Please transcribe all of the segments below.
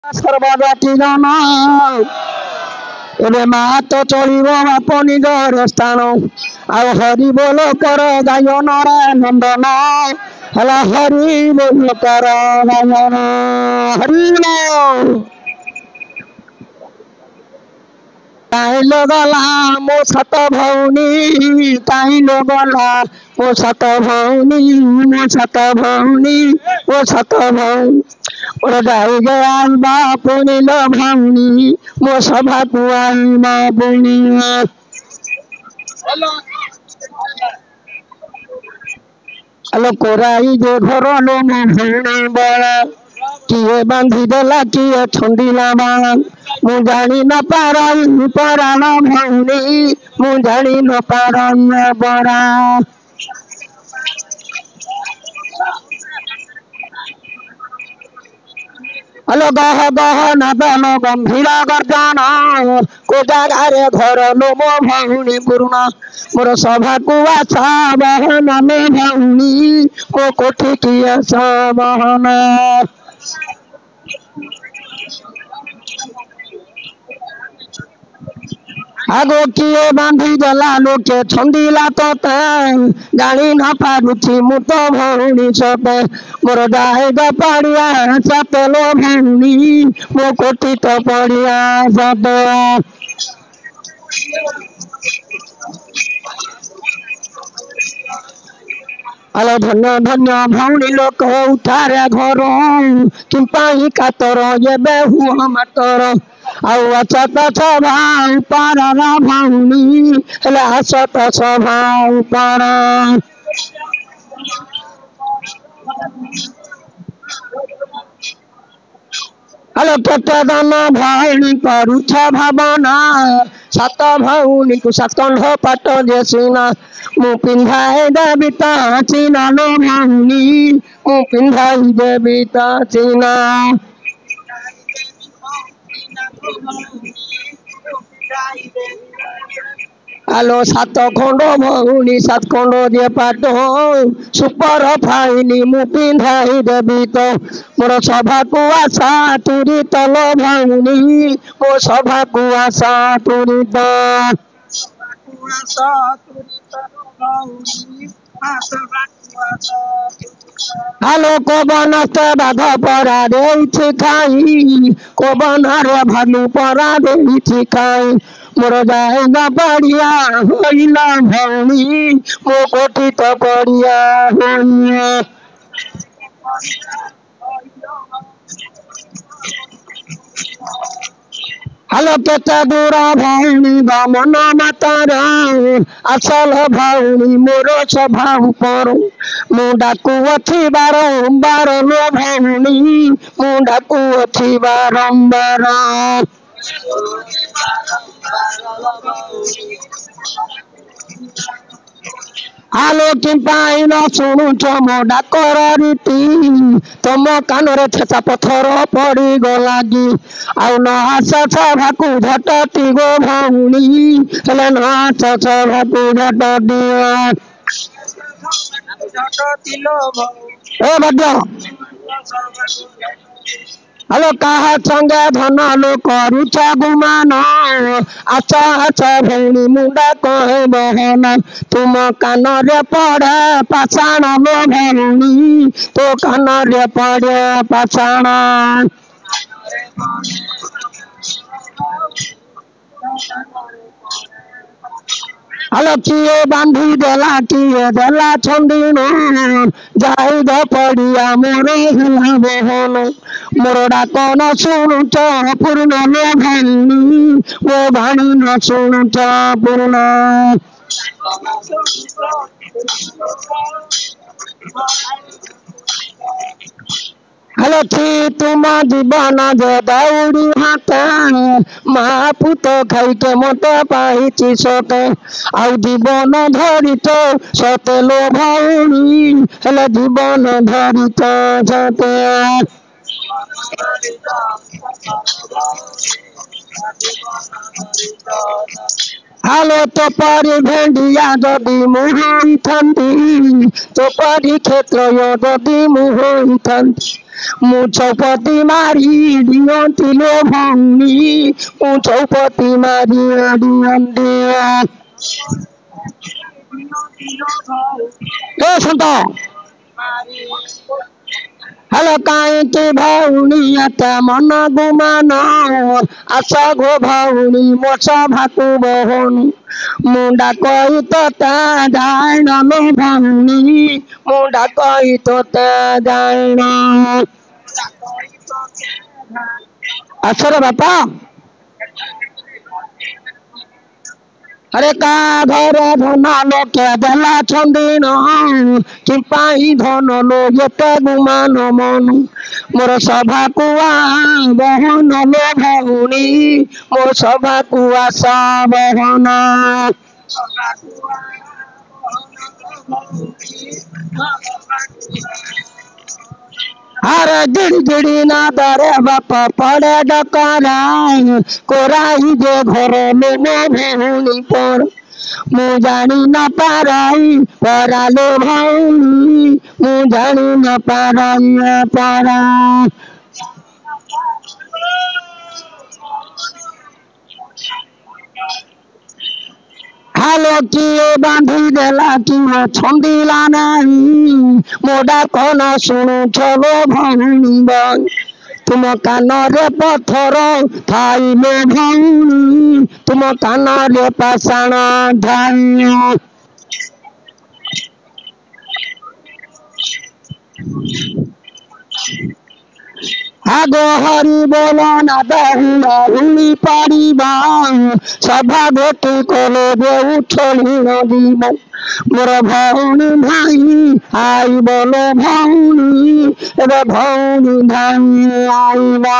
सर्वजाति जन एबे मात चलिब बाप निजर स्थान आउ हरि बोल कर गायन रे नंदन हला हरि बोल कर गायन हरि बोल काइलो गला मो सत भौनी काइलो गला मो सत भौनी मो सत भौनी मो सत भौनी और गाई गया बापुनी लो भौनी मो सभा कुआई बापुनी हेलो कोराई जे घर लो मो भौनी बड़ा किए बांधी देला किए छंदिला बाण मु जानी न पाराई पराण भौनी मु जानी न पाराई बड़ा हेलो गह गह नादन गंभीर गर्जन को जागारे घर लो मो भौनी पूर्ण मोर सभा को आशा बहन लो भौनी को कोठी की आशा बहन आगो किए बांधी देला लोके छंदिला तोते जानी न पारुछि मु तो भौनी सते मोर दाहे ग पड़िया सते लो भौनी मो कोठी तो पड़िया सते हेलो धन्य धन्य भौनी लोक उठारे घर किंपाई कातर ये बेहु मातर आउ अचत स्वभाव पर भौनी हेले असत स्वभाव पर हेलो केते दान भौनी करुछ भावना सात भौनी को सातखंड पाट जेसिना मु पिंधाई देवी चीना लो भौनी मु पिंधाई देवी चीना हेलो सात खंड भौनी सात खंड जे पाट सुपर फाइनी मु पिंधाई देवी तो मोर सभा को आशा तुरी तल भौनी मो सभा को आशा तुरी हेलो कोबन से बाघ परा दे खाई कोबन रे भालू परा दे खाई मोर जाएगा बढ़िया होइला भौनी मो कोठी तो बढ़िया होइए हेलो केते दूर भौनी गमन मातर असल भौनी मोर स्वभाव पर मु डाकू अथी बारंबार लो भौनी मु डाकू अथी बारंबार आलो किंपाई न शुणुच मो डाकर रीति तुम कान रे छेचा पथर पड़ी गलागी आउ न आस सभाकू झटती गो भौनी हेले न आस सभाकू झटती ए बड्ड हेलो कहा संगे धन लो करुछ गुमान आचा आचा भौनी मुंडा कहे बहन तुम कान रे पड़े पाषाण लो भौनी तो कान रे पड़े पाषाण हेलो किए बांधी देला छंदीन जाई द पड़िया मोर हिला बहन मोर डाक न शुणुच पूर्ण लो भौनी मो भाणी न शुणुच पूर्ण हेलो थी तुम जीवन जे दौड़ी हाथ महापुत खाई के मते पाई सते आउ जीवन धरी तो सते लो भौनी हेले जीवन धरी तो सते हेलो तो परी भेंडिया जदि मुहई थांती तो परी क्षेत्र जदि मुहई थांती ମୁଁ ଚୌପତି ମାରି ଦିଅନ୍ତି ଲୋ ଭଉଣୀ ମୁଁ ଚୌପତି ମାରି ଦିଅନ୍ତି ଏ ସନ୍ତ हेलो काई के भौनी आता मन गुमान आशा गो भौनी मोचा भाकु बहन मुंडा कई तो ता जान लो भौनी मुंडा कई तो ता जान असर बापा अरे का घर धन लोके देला छंदिन चिपाई धन लो एते गुमान मन मोर सभा कुआ बहन लो भौनी मोर सभा कुआ सा बहन अरे गिड़ गिड़ी ना दरे बाप पड़े डकरा कोराई जे घर में नो भौनी पर मु जानी न पाराई परालो भौनी मु जानी न पाराई पारा हालो किए बांधी देला किए छंदिला नहीं मोडा कौन सुनु चलो भौनी बन तुम कान रे पथर थाइले भौनी तुम कान रे पाषाण धाई आगो हरि बोलो ना बहुला हुली पारिबा सभा गोटी कोलो देउ छोड़ी नदीब मोर भौनी भाई आई बोलो भौनी रे भौनी भाई आईबा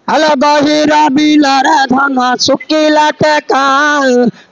हेलो गहिरा बिलार धन सुकिला टेका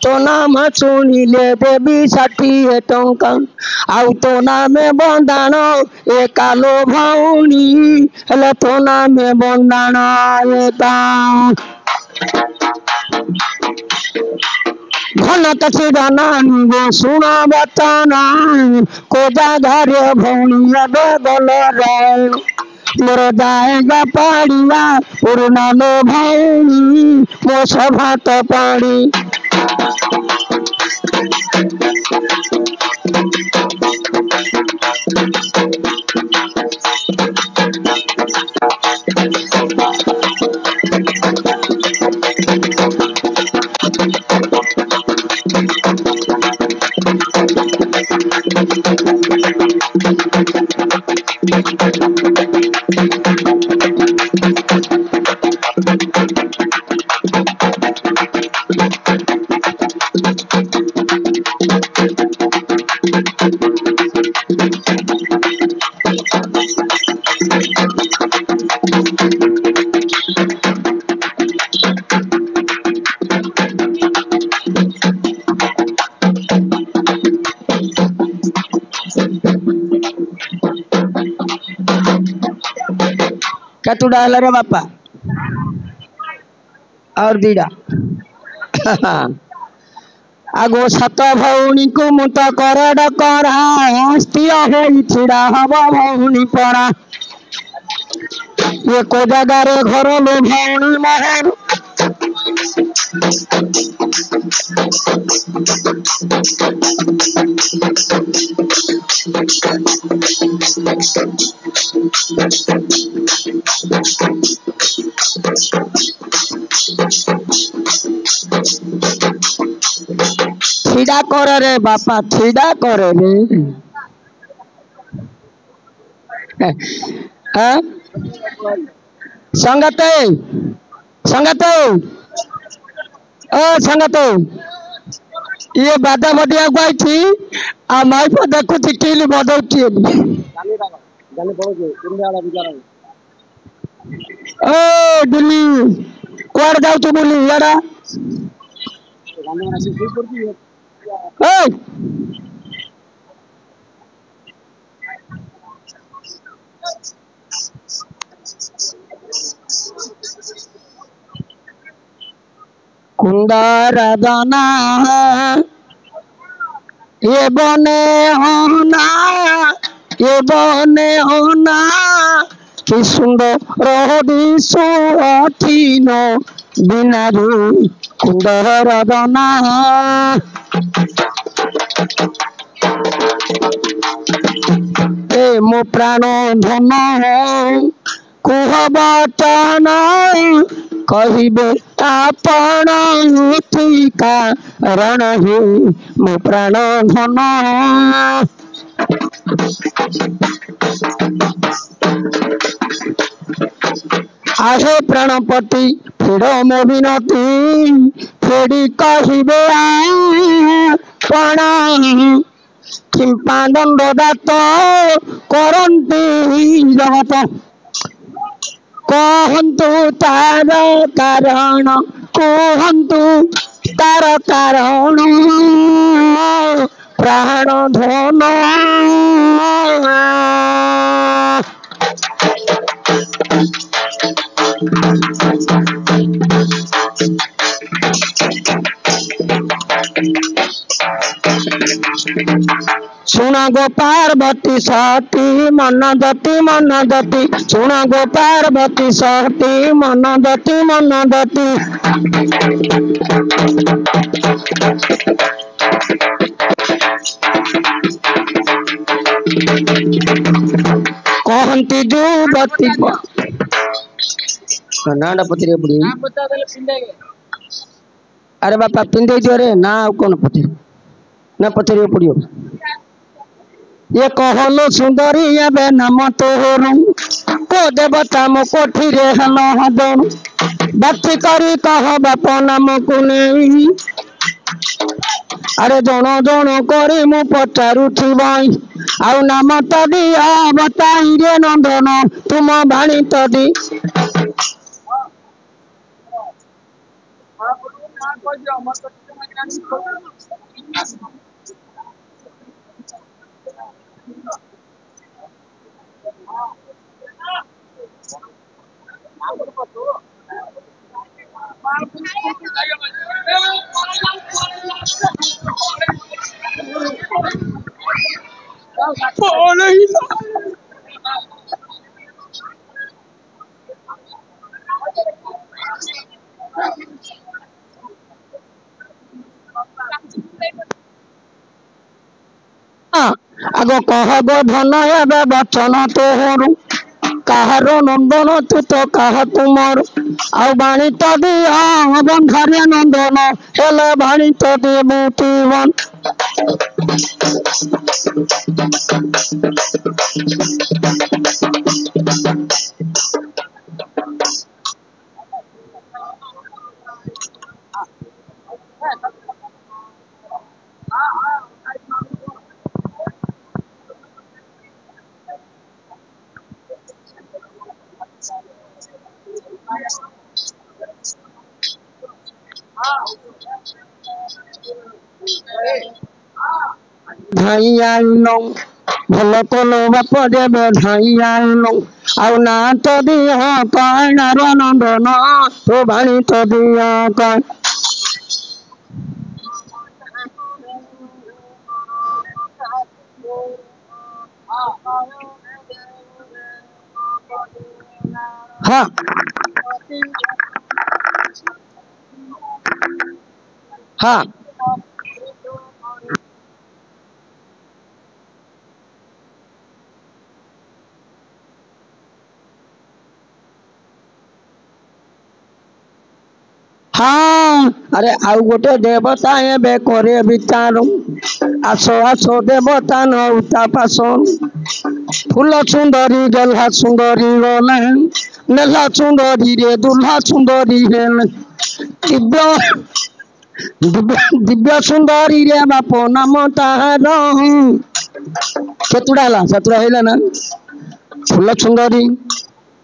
तो नाम शुणिले देवी 60 टंका आउ तो नामे बंदाण ए कालो भौनी हेले तो नामे बंदाण एता घन तसी गाना सुना बताना को जागारे भौनी एबे गल रायण मोर जाएगा पाड़िया पूर्ण लो भौनी मो सभा तो पाड़ी कतुड़ा हल रे बापा और दीड़ा आगो सत भौनी को मुत कर डकरा स्थिर हो छिड़ा हब भौनी पड़ा ये को जगार घर लो भौनी महर छिड़ा कर रे बापा छिड़ा कर रे हाँ संगते संगते ओ संगते ये बादा मडिया गाइछि आ माई पर देखु चिकिली बदौछि ओ दिल्ली कोड़ जाउ छु बोली यारा ओ कुंदर दाना ये बने होना ये बने होना कि सुंदर दिशु अठीन बिना रे कुंदर दाना ए मो प्राण धन कुह बचन कहिबे आपण कारण हे मो प्राण धन आहे प्राणपति फेड़ मो विनती फेड़ी कहिबे आपण किंपा दंडदात करती जगत कहतु तार कारण कहतु तार कारण प्राण धन सुन गो पार्वती सती मन दती सुन गो पार्वती सती मन दती कहती जुवती नाडा पचरे पड़ी अरे बापा पिंधे दियो रे ना कौन पचरे ना पचरे पड़ियो ये कहलो सुंदरी एबे नाम तोरू को देवता मो कोठी रे हल हबन बाती करी कह बाप नाम को नहीं अरे जण जण करी मु पचारुथी भाई आउ नाम तो दिया बताई रे नंदन तुम भाणी तो दी आगो कहब धन एबे बचन तोहरु कहारो नंदन तू तो कह तुमर आउ बाणी तो दिया बंधारे नंदन हेले बाणी तो दे बुटीवन धाई आइलो भल कलो बाप देव धाई आइलो आउ ना तो दिया कण नंदन तो भाणी तो दिया कण हाँ हाँ हाँ अरे आउ गोटे देवता एबे करे विचार आसो आसो देवता नौता पासन फूल सुंदरी गल्हा सुंदरी गले नेला सुंदरी रे दुल्हा सुंदरी हेल दिव्य दिव्य सुंदरी रे बाप नाम तार केतुड़ा सतुड़ा हेला ना फूल सुंदरी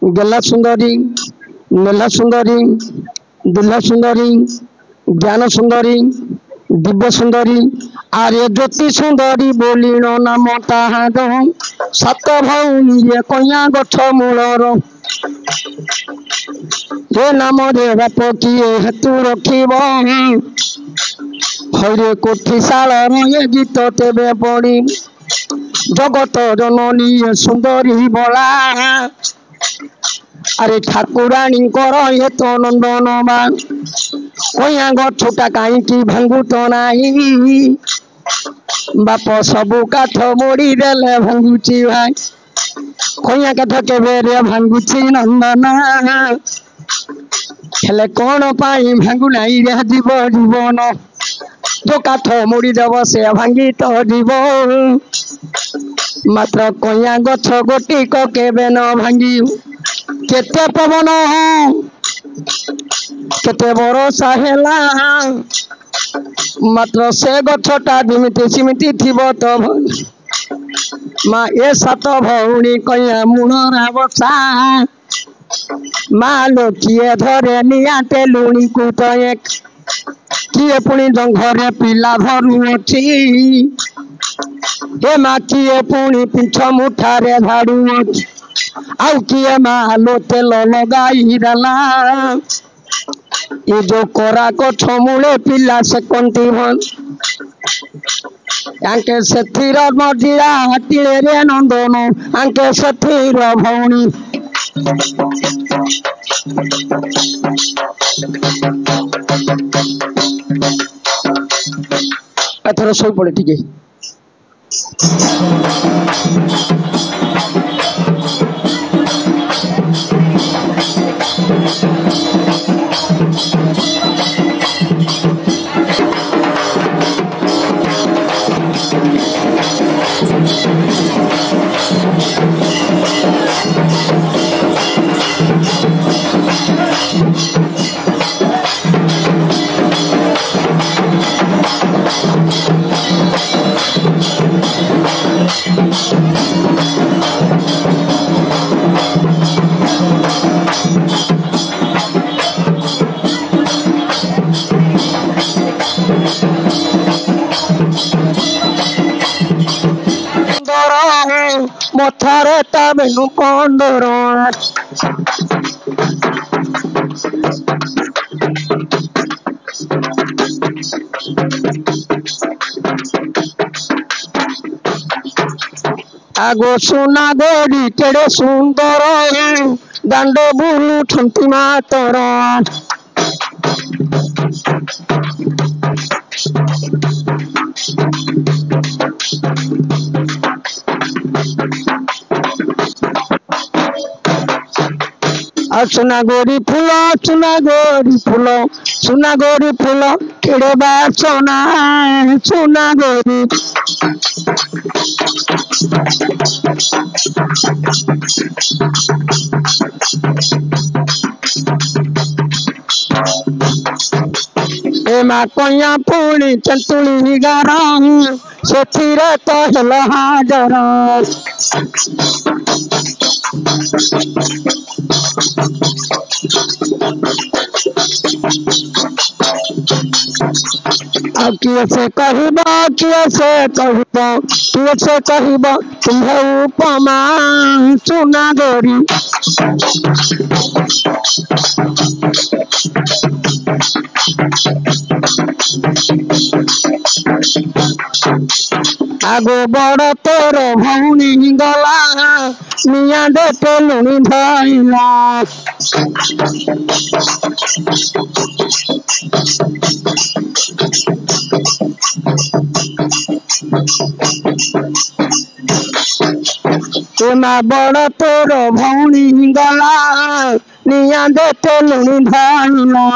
गल्ला सुंदरी नेला सुंदरी दुल्हा सुंदरी ज्ञान सुंदरी दिव्य सुंदरी आर्य ज्योति सुंदरी बोलिण नाम ताहार सात भौणी रे कया गछ मूलर ये नाम रे बाप किए हेतु रखिब हरे कोठी शाल ये गीत तेबे पड़ी जगत जननी सुंदरी बला अरे ठाकुराणी कर ये तो नंदन बान कया गछटा कहीं भांगु तो नाही बाप सबू काठ मोड़ी देले भांगुची भाई कया काठ केबे रे भांगुची नंदना हेले कौन पाई भांगु नाही रे जीव जीवन जो काठ मोड़ी देव से भांगी तो जीव मात्र कया गछ गोटिक केबे न भांगी केते पवन केते बरसा हेला मात्र से गछटा जिमिति सिमिति थिबो तो माँ ए सात भौणी कया मुणरा बसा माँ लो किए धरे नियाते लुणी को तो एक किए पुणी घरे पिला धरू अच्छी ए माँ किए पुणी पिछ मुठारे झाड़ू अच्छी आउ किए माँ लो तेल लगाई देला ये जो कोरा को छमुले पिला से कंती भन आंके सथीर मजिरा हाटीले रे नंदन आंके सथीर भौणी एथर सोई पड़े ठीक है मथारे ताबेनु पंदर आगो सुना गोरी केड़े सुंदर दांड बुलू छंती मातर सुना गोरी फूल केड़े बासना सुना गोरी ए माँ कया पुणी चंतुली गारा सेथिरे तो हेल हाजर किए से कहब तुम्हें उपमा सुना गोरी आगो बड़ तोर भौणी गला मिया देते लुणी धैला एमा बड़ तोर भौणी गला निया देते लुणी धैला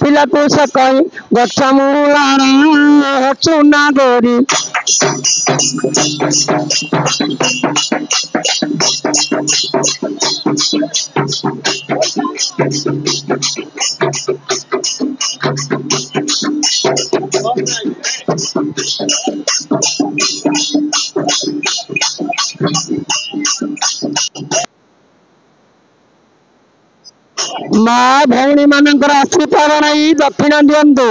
पिला को सकई गछ मूला चुना गोरी ମା ଭଉଣୀ ମାନଙ୍କର ଆଶୀର୍ବାଦ ନେଇ ଦକ୍ଷିଣା ଦିଅନ୍ତୁ।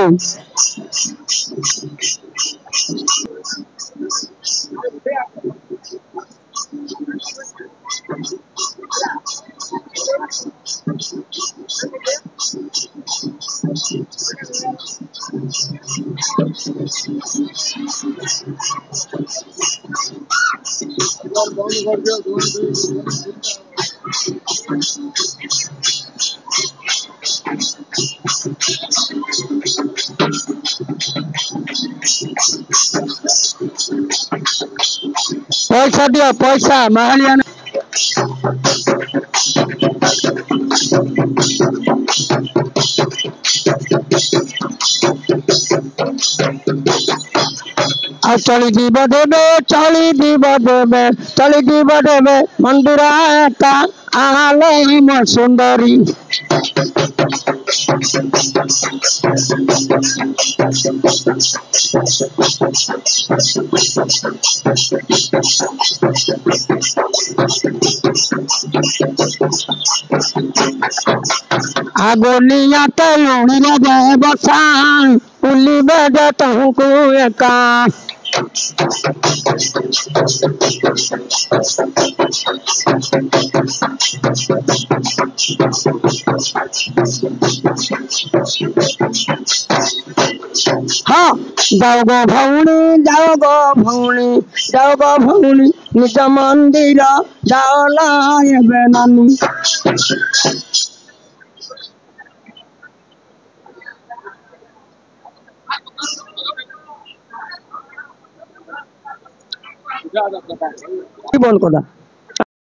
पैसा दियो पैसा माहलिया चली जीव देवे मंदिर आलो सुंदरी आगोलिया तेलुणी लगे बसा उली बजे तुमको एका हाँ जाओ गो भौणी निज मंदिर जाओ लाए बेनानी बोल को